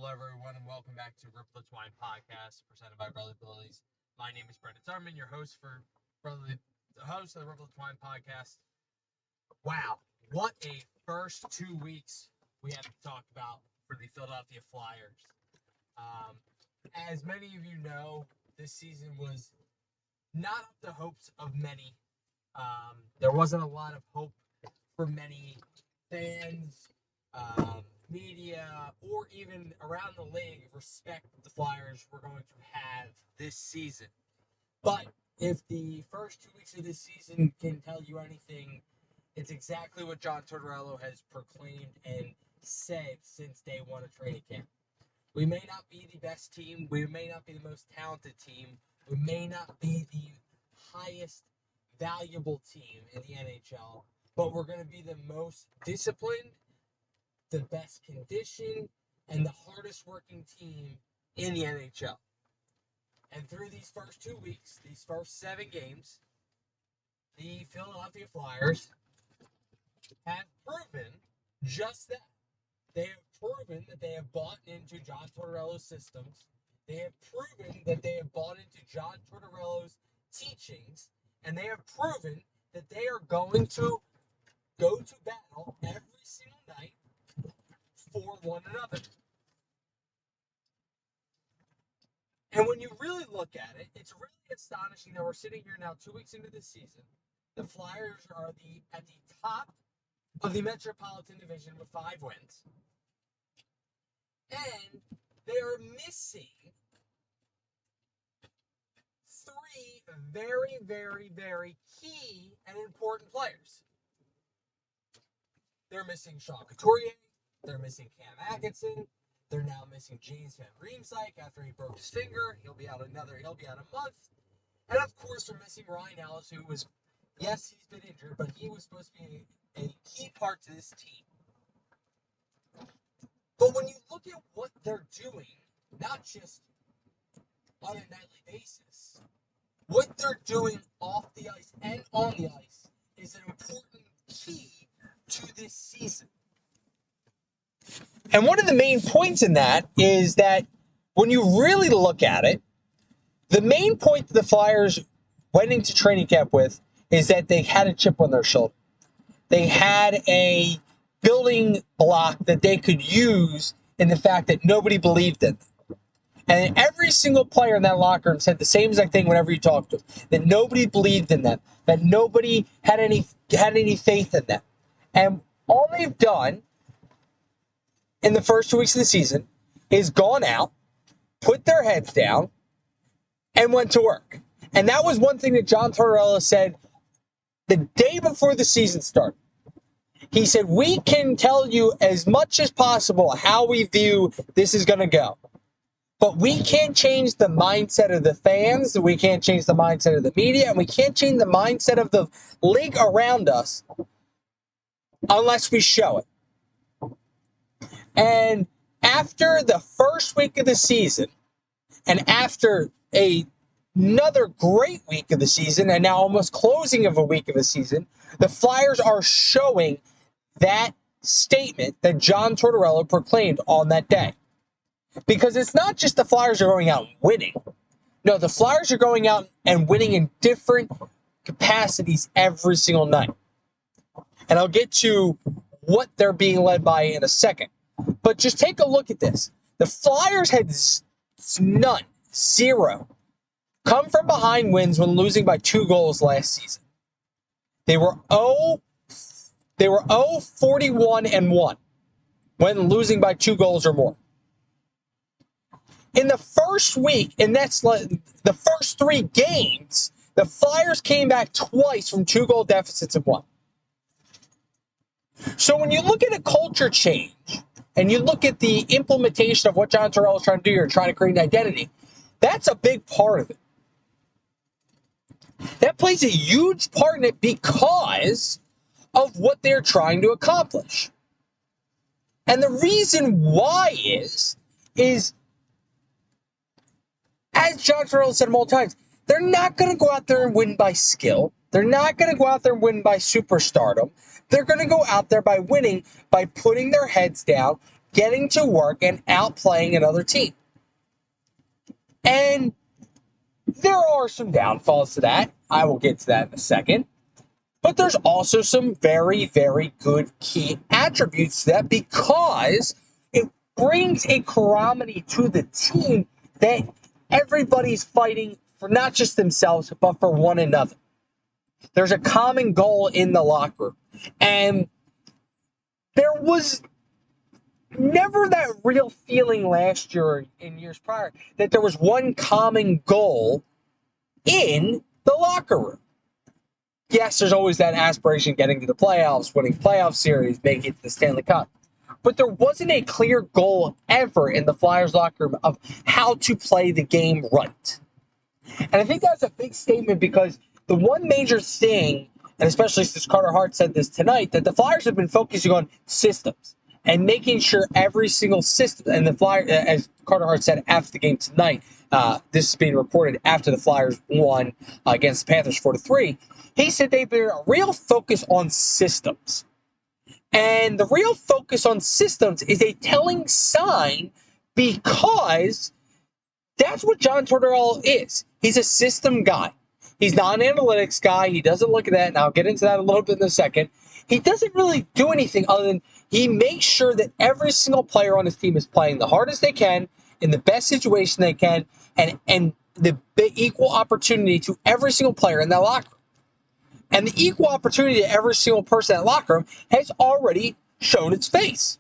Hello, everyone, and welcome back to Rip the Twine podcast presented by Brotherly Abilities. My name is Brendan Thurman, your host for the host of the Rip the Twine podcast. Wow, what a first 2 weeks we have to talk about for the Philadelphia Flyers. As many of you know, this season was not up to hopes of many. There wasn't a lot of hope for many fans, media, or even around the league respect the Flyers were going to have this season. But if the first 2 weeks of this season can tell you anything, it's exactly what John Tortorella has proclaimed and said since day one of training camp. We may not be the best team. We may not be the most talented team. We may not be the highest valuable team in the NHL, but we're going to be the most disciplined, the best conditioned, and the hardest working team in the NHL. And through these first 2 weeks, these first 7 games, the Philadelphia Flyers have proven just that. They have proven that they have bought into John Tortorella's systems. They have proven that they have bought into John Tortorella's teachings. And they have proven that they are going to go to battle every single night for one another. And when you really look at it, it's really astonishing that we're sitting here now 2 weeks into this season. The Flyers are at the top of the Metropolitan Division with 5 wins. And they are missing 3 very, very, very key and important players. They're missing Sean Couturier. They're missing Cam Atkinson. They're now missing James Van Riemsdyk after he broke his finger. He'll be out a month. And of course, they're missing Ryan Ellis, who was, yes, he's been injured, but he was supposed to be a key part to this team. But when you look at what they're doing, not just on a nightly basis, what they're doing off the ice and on the ice is an important key to this season. And one of the main points in that is that when you really look at it, the main point that the Flyers went into training camp with is that they had a chip on their shoulder. They had a building block that they could use in the fact that nobody believed in them. And every single player in that locker room said the same exact thing whenever you talked to them, that nobody believed in them, that nobody had any faith in them. And all they've done in the first 2 weeks of the season is gone out, put their heads down, and went to work. And that was one thing that John Tortorella said the day before the season started. He said, we can tell you as much as possible how we view this is going to go. But we can't change the mindset of the fans, we can't change the mindset of the media, and we can't change the mindset of the league around us unless we show it. And after the first week of the season, and after another great week of the season, and now almost closing of a week of the season, the Flyers are showing that statement that John Tortorella proclaimed on that day. Because it's not just the Flyers are going out and winning. No, the Flyers are going out and winning in different capacities every single night. And I'll get to what they're being led by in a second. But just take a look at this. The Flyers had zero, come from behind wins when losing by 2 goals last season. They were 0-41-1 when losing by 2 goals or more. In the first week, and that's the first 3 games, the Flyers came back twice from 2-goal deficits and won. So when you look at a culture change, and you look at the implementation of what John Tortorella is trying to do here, trying to create an identity, that's a big part of it. That plays a huge part in it because of what they're trying to accomplish. And the reason why is as John Tortorella said multiple times, they're not going to go out there and win by skill. They're not going to go out there and win by superstardom. They're going to go out there by winning by putting their heads down, getting to work and outplaying another team. And there are some downfalls to that. I will get to that in a second. But there's also some very, very good key attributes to that because it brings a camaraderie to the team that everybody's fighting for not just themselves, but for one another. There's a common goal in the locker room. And there was never that real feeling last year in years prior that there was one common goal in the locker room. Yes, there's always that aspiration getting to the playoffs, winning playoff series, making it to the Stanley Cup. But there wasn't a clear goal ever in the Flyers locker room of how to play the game right. And I think that's a big statement because the one major thing, and especially since Carter Hart said this tonight, that the Flyers have been focusing on systems and making sure every single system, and the Flyers, as Carter Hart said after the game tonight, this is being reported after the Flyers won against the Panthers 4-3, he said they've been a real focus on systems. And the real focus on systems is a telling sign because that's what John Tortorella is. He's a system guy. He's not an analytics guy. He doesn't look at that, and I'll get into that a little bit in a second. He doesn't really do anything other than he makes sure that every single player on his team is playing the hardest they can, in the best situation they can, and the equal opportunity to every single player in that locker room. And the equal opportunity to every single person in that locker room has already shown its face.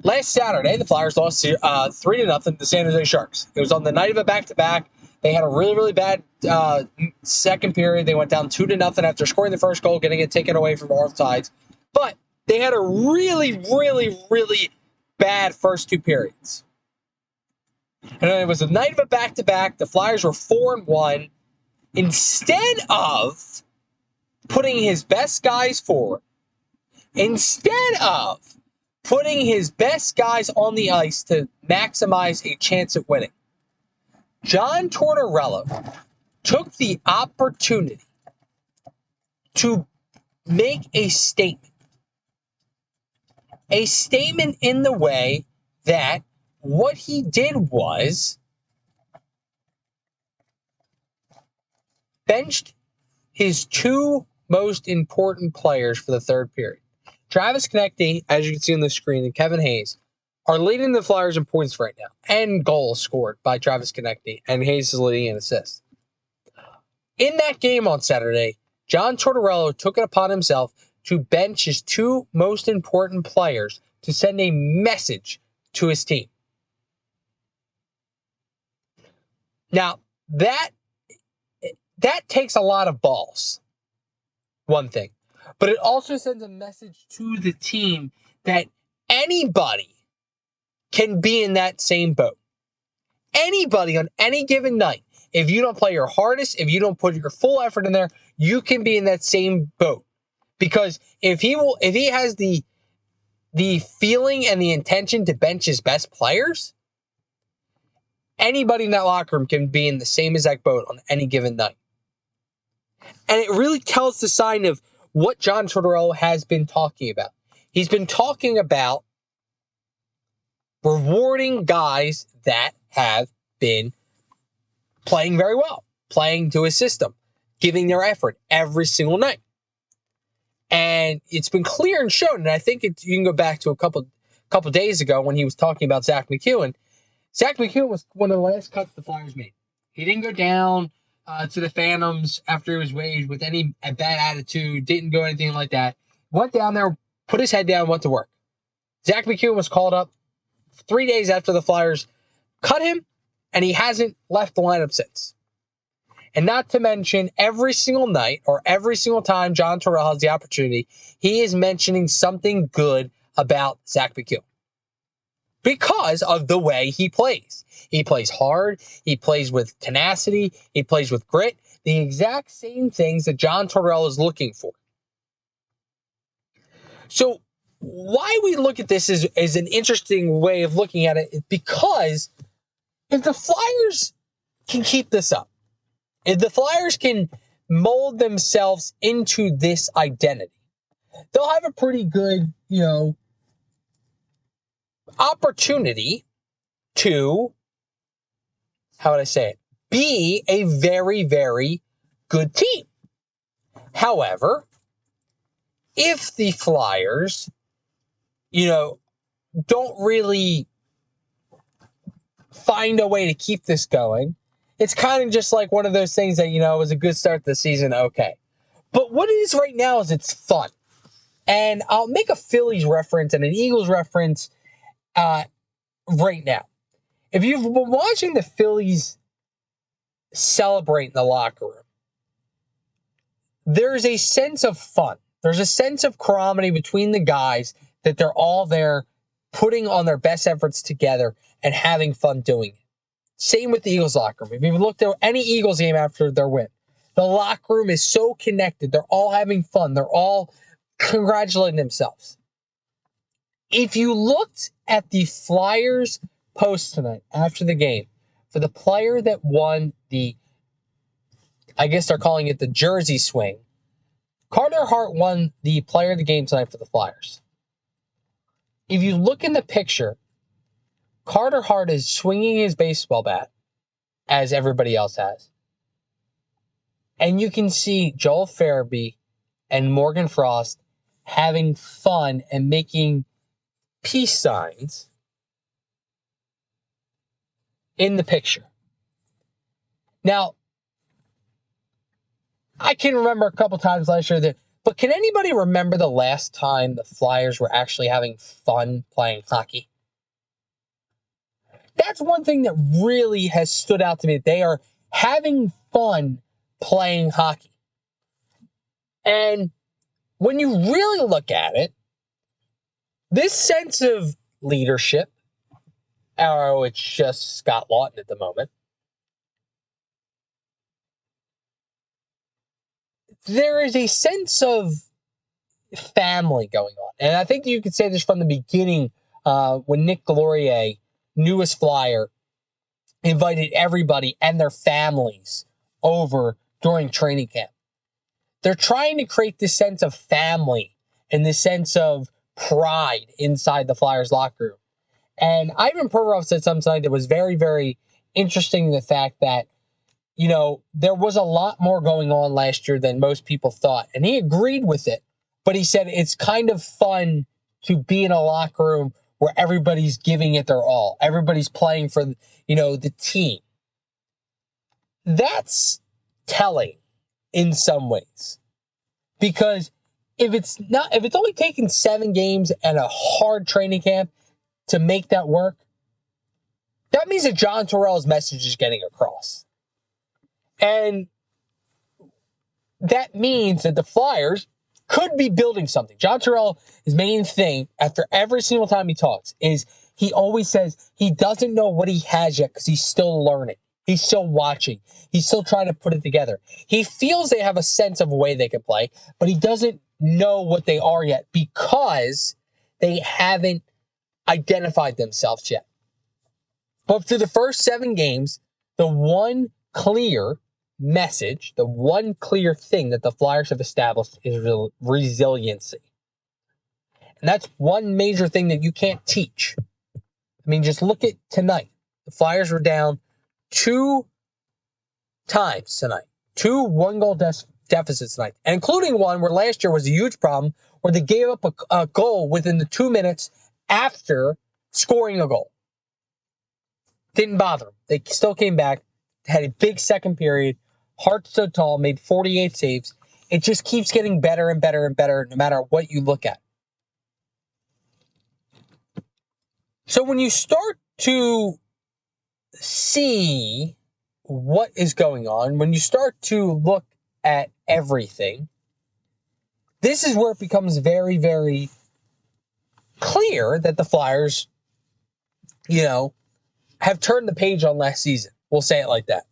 Last Saturday, the Flyers lost 3-0 to the San Jose Sharks. It was on the night of a back-to-back. They had a really, really bad second period. They went down 2-0 after scoring the first goal, getting it taken away from both sides. But they had a really, really, really bad first two periods. And it was a night of a back-to-back. The Flyers were 4-1. Instead of putting his best guys forward, instead of putting his best guys on the ice to maximize a chance at winning, John Tortorella took the opportunity to make a statement. A statement in the way that what he did was benched his two most important players for the third period. Travis Konecny, as you can see on the screen, and Kevin Hayes are leading the Flyers in points right now, and goals scored by Travis Konecny, and Hayes is leading in assists. In that game on Saturday, John Tortorella took it upon himself to bench his two most important players to send a message to his team. Now, that takes a lot of balls, one thing. But it also sends a message to the team that anybody can be in that same boat. Anybody on any given night, if you don't play your hardest, if you don't put your full effort in there, you can be in that same boat. Because if he has the feeling and the intention to bench his best players, anybody in that locker room can be in the same exact boat on any given night. And it really tells the sign of what John Tortorella has been talking about. He's been talking about rewarding guys that have been playing very well, playing to his system, giving their effort every single night. And it's been clear and shown, and I think you can go back to a couple days ago when he was talking about Zach McEwen. Zach McEwen was one of the last cuts the Flyers made. He didn't go down to the Phantoms after he was waived with any bad attitude, didn't go anything like that. Went down there, put his head down, went to work. Zach McEwen was called up 3 days after the Flyers cut him, and he hasn't left the lineup since. And not to mention, every single night or every single time John Tortorella has the opportunity, he is mentioning something good about Zach McEwen. Because of the way he plays. He plays hard. He plays with tenacity. He plays with grit. The exact same things that John Tortorella is looking for. So why we look at this is an interesting way of looking at it is because if the Flyers can keep this up, if the Flyers can mold themselves into this identity, they'll have a pretty good, opportunity to, how would I say it, be a very, very good team. However, if the Flyers, don't really find a way to keep this going, it's kind of just like one of those things that, it was a good start to the season, okay. But what it is right now is it's fun. And I'll make a Phillies reference and an Eagles reference right now. If you've been watching the Phillies celebrate in the locker room, there's a sense of fun. There's a sense of camaraderie between the guys that they're all there putting on their best efforts together and having fun doing it. Same with the Eagles locker room. If you've looked at any Eagles game after their win, the locker room is so connected. They're all having fun. They're all congratulating themselves. If you looked at the Flyers post tonight after the game, for the player that won I guess they're calling it the jersey swing, Carter Hart won the player of the game tonight for the Flyers. If you look in the picture, Carter Hart is swinging his baseball bat, as everybody else has. And you can see Joel Farabee and Morgan Frost having fun and making peace signs in the picture. Now, I can remember a couple times last year but can anybody remember the last time the Flyers were actually having fun playing hockey? That's one thing that really has stood out to me. They are having fun playing hockey. And when you really look at it, this sense of leadership, or it's just Scott Lawton at the moment, there is a sense of family going on. And I think you could say this from the beginning when Nick Delorier, newest Flyer, invited everybody and their families over during training camp. They're trying to create this sense of family and this sense of pride inside the Flyers locker room. And Ivan Provorov said something that was very, very interesting, the fact that, there was a lot more going on last year than most people thought. And he agreed with it. But he said it's kind of fun to be in a locker room where everybody's giving it their all. Everybody's playing for, the team. That's telling in some ways. Because if it's only taken 7 games and a hard training camp to make that work, that means that John Tortorella's message is getting across. And that means that the Flyers could be building something. John Tortorella, his main thing, after every single time he talks, is he always says he doesn't know what he has yet because he's still learning. He's still watching. He's still trying to put it together. He feels they have a sense of a way they can play, but he doesn't know what they are yet because they haven't identified themselves yet. But through the first 7 games, the one clear message, the one clear thing that the Flyers have established is resiliency. And that's one major thing that you can't teach. I mean, just look at tonight. The Flyers were down 2 times tonight. 2 one-goal deficits tonight. And including one where last year was a huge problem, where they gave up a goal within the 2 minutes after scoring a goal. Didn't bother them. They still came back, had a big second period. Hart stood tall, made 48 saves. It just keeps getting better and better and better no matter what you look at. So when you start to see what is going on, when you start to look at everything, this is where it becomes very, very clear that the Flyers, have turned the page on last season. We'll say it like that.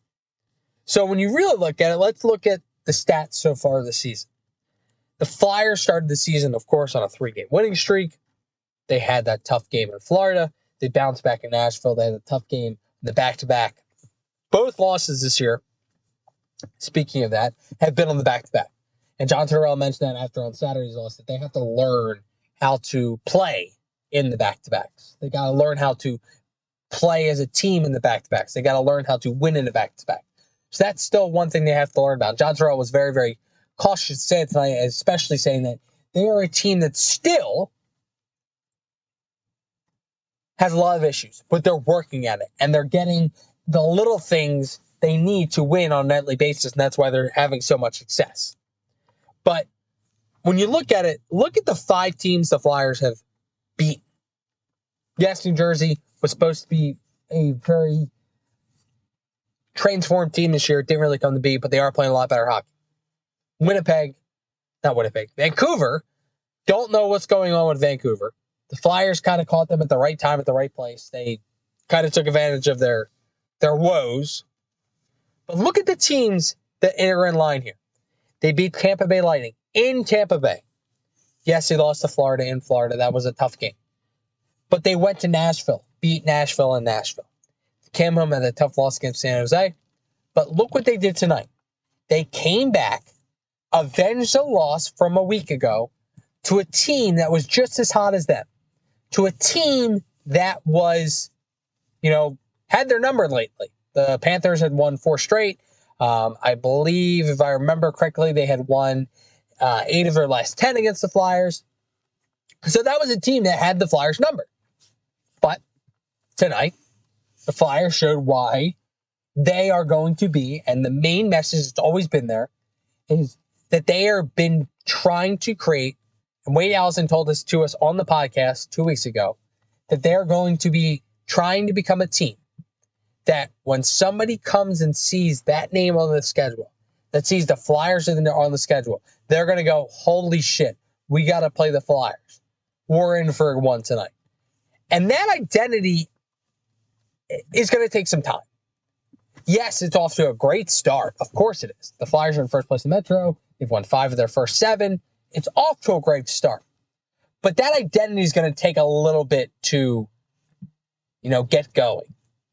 So when you really look at it, let's look at the stats so far this season. The Flyers started the season, of course, on a 3-game winning streak. They had that tough game in Florida. They bounced back in Nashville. They had a tough game in the back-to-back. Both losses this year, speaking of that, have been on the back-to-back. And John Tortorella mentioned that after on Saturday's loss, that they have to learn how to play in the back-to-backs. They got to learn how to play as a team in the back-to-backs. They got to learn how to win in the back-to-back. So that's still one thing they have to learn about. John Terrell was very, very cautious to say it tonight, especially saying that they are a team that still has a lot of issues, but they're working at it, and they're getting the little things they need to win on a nightly basis, and that's why they're having so much success. But when you look at it, look at the 5 teams the Flyers have beaten. Yes, New Jersey was supposed to be a very transformed team this year. It didn't really come to be, but they are playing a lot better hockey. Vancouver, don't know what's going on with Vancouver. The Flyers kind of caught them at the right time, at the right place. They kind of took advantage of their woes. But look at the teams that are in line here. They beat Tampa Bay Lightning in Tampa Bay. Yes, they lost to Florida in Florida. That was a tough game. But they went to Nashville, beat Nashville in Nashville. Came home at a tough loss against San Jose. But look what they did tonight. They came back, avenged a loss from a week ago to a team that was just as hot as them. To a team that was, had their number lately. The Panthers had won 4 straight. I believe, if I remember correctly, they had won 8 of their last 10 against the Flyers. So that was a team that had the Flyers number. But tonight, the Flyers showed why they are going to be, and the main message that's always been there, is that they have been trying to create, and Wade Allison told us to us on the podcast 2 weeks ago, that they're going to be trying to become a team that when somebody comes and sees that name on the schedule, that sees the Flyers on the schedule, they're going to go, holy shit, we got to play the Flyers. We're in for one tonight. And that identity is going to take some time. Yes, it's off to a great start. Of course it is. The Flyers are in first place in Metro. They've won 5 of their first 7. It's off to a great start. But that identity is going to take a little bit to, get going.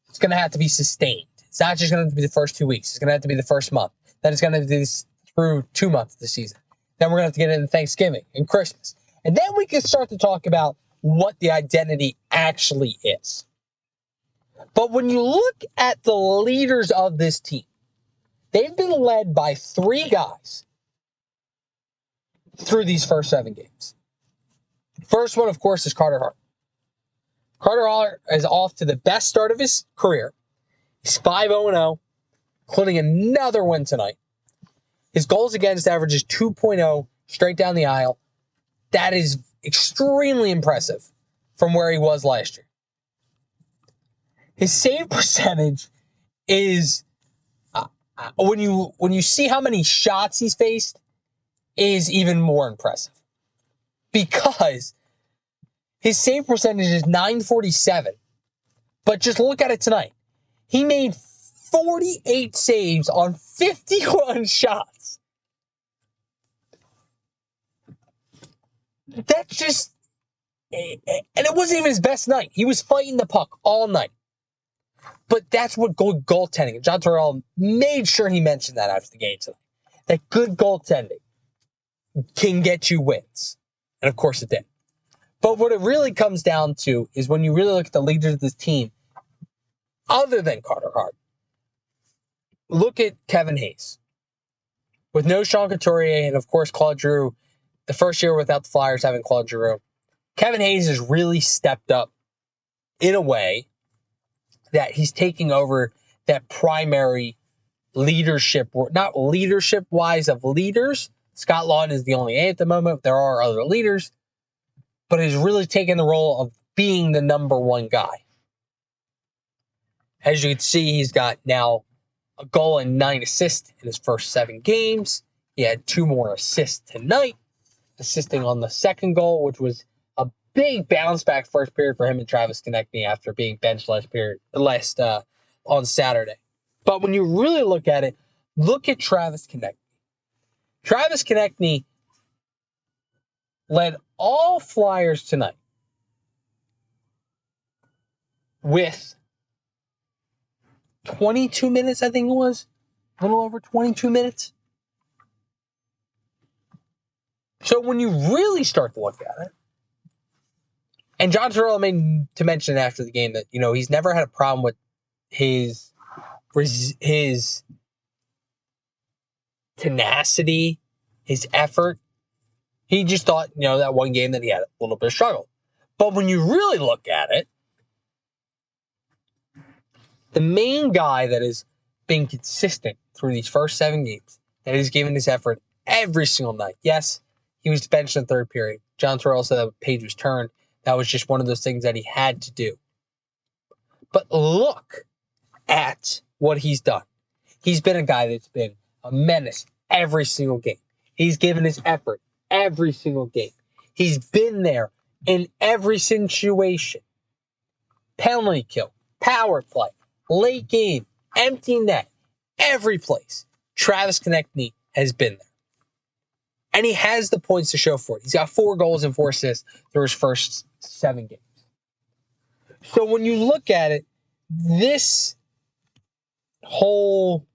It's going to have to be sustained. It's not just going to be the first 2 weeks. It's going to have to be the first month. Then it's going to be through 2 months of the season. Then we're going to have to get into Thanksgiving and Christmas. And then we can start to talk about what the identity actually is. But when you look at the leaders of this team, they've been led by 3 guys through these first 7 games. First one, of course, is Carter Hart. Carter Hart is off to the best start of his career. He's 5-0, including another win tonight. His goals against average is 2.0 straight down the aisle. That is extremely impressive from where he was last year. His save percentage is, when you see how many shots he's faced, is even more impressive. Because his save percentage is .947. But just look at it tonight. He made 48 saves on 51 shots. That's just... And it wasn't even his best night. He was fighting the puck all night. But that's what good goaltending. John Terrell made sure he mentioned that after the game tonight. That good goaltending can get you wins. And of course it did. But what it really comes down to is when you really look at the leaders of this team, other than Carter Hart, look at Kevin Hayes. With no Sean Couturier and, of course, Claude Giroux, the first year without the Flyers having Claude Giroux, Kevin Hayes has really stepped up in a way that he's taking over that primary leadership, not leadership-wise of leaders. Scott Laughton is the only A at the moment. There are other leaders. But he's really taken the role of being the number 1 guy. As you can see, he's got now a goal and 9 assists in his first 7 games. He had 2 more assists tonight, assisting on the second goal, which was a big bounce back first period for him and Travis Konechny after being benched on Saturday. But when you really look at it, look at Travis Konechny. Travis Konechny led all Flyers tonight with 22 minutes, I think it was. A little over 22 minutes. So when you really start to look at it, And John Tortorella made to mention after the game that, he's never had a problem with his tenacity, his effort. He just thought, that one game that he had a little bit of struggle. But when you really look at it, the main guy that has been consistent through these first 7 games, that has given his effort every single night. Yes, he was benched in the third period. John Tortorella said that page was turned. That was just one of those things that he had to do. But look at what he's done. He's been a guy that's been a menace every single game. He's given his effort every single game. He's been there in every situation. Penalty kill, power play, late game, empty net, every place. Travis Konechny has been there. And he has the points to show for it. He's got 4 goals and 4 assists through his first 7 games. So when you look at it, this whole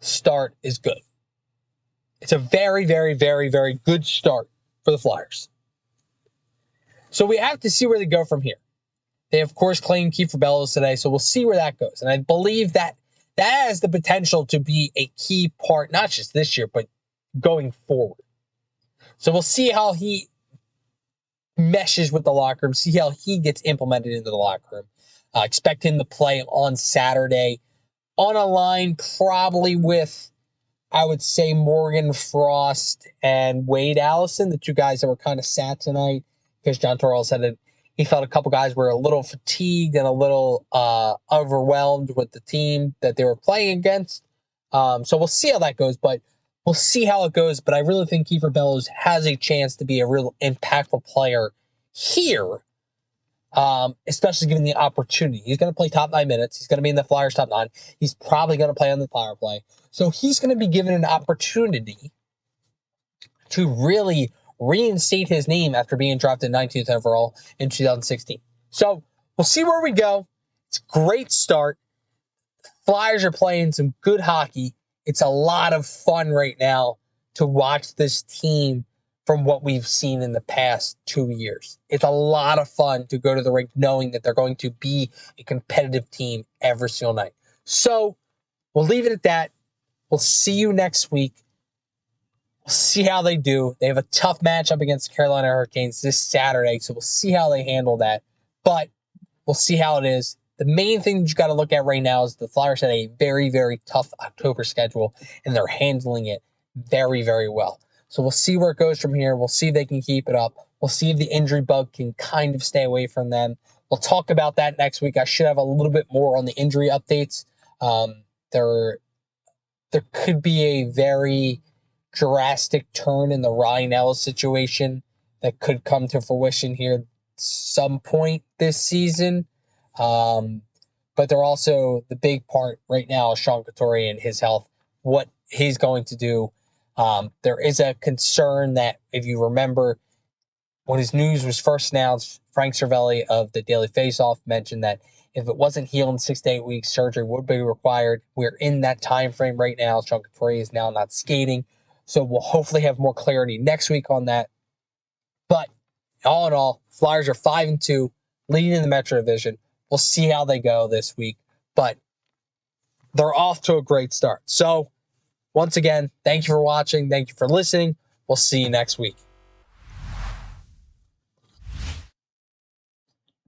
start is good. It's a very, very, very, very good start for the Flyers. So we have to see where they go from here. They, of course, claimed Kiefer Bellows today, so we'll see where that goes. And I believe that has the potential to be a key part, not just this year, but going forward. So we'll see how he meshes with the locker room, see how he gets implemented into the locker room. Expect him to play on Saturday on a line probably with, I would say, Morgan Frost and Wade Allison, the 2 guys that were kind of sat tonight, because John Tortorella said that he felt a couple guys were a little fatigued and a little overwhelmed with the team that they were playing against. So we'll see how that goes, but we'll see how it goes. But I really think Kiefer Bellows has a chance to be a real impactful player here, especially given the opportunity. He's going to play top 9 minutes. He's going to be in the Flyers top 9. He's probably going to play on the power play. So he's going to be given an opportunity to really reinstate his name after being drafted 19th overall in 2016. So we'll see where we go. It's a great start. Flyers are playing some good hockey. It's a lot of fun right now to watch this team from what we've seen in the past 2 years. It's a lot of fun to go to the rink knowing that they're going to be a competitive team every single night. So we'll leave it at that. We'll see you next week. We'll see how they do. They have a tough matchup against the Carolina Hurricanes this Saturday, so we'll see how they handle that. But we'll see how it is. The main thing that you got to look at right now is the Flyers had a very, very tough October schedule, and they're handling it very, very well. So we'll see where it goes from here. We'll see if they can keep it up. We'll see if the injury bug can kind of stay away from them. We'll talk about that next week. I should have a little bit more on the injury updates. There could be a very drastic turn in the Ryan Ellis situation that could come to fruition here some point this season. But they're also the big part right now is Sean Couturier and his health, what he's going to do. There is a concern that, if you remember, when his news was first announced, Frank Cervelli of the Daily Faceoff mentioned that if it wasn't healed in 6 to 8 weeks, surgery would be required. We're in that time frame right now. Sean Couturier is now not skating. So we'll hopefully have more clarity next week on that. But all in all, Flyers are 5-2, leading in the Metro Division. We'll see how they go this week. But they're off to a great start. So once again, thank you for watching. Thank you for listening. We'll see you next week.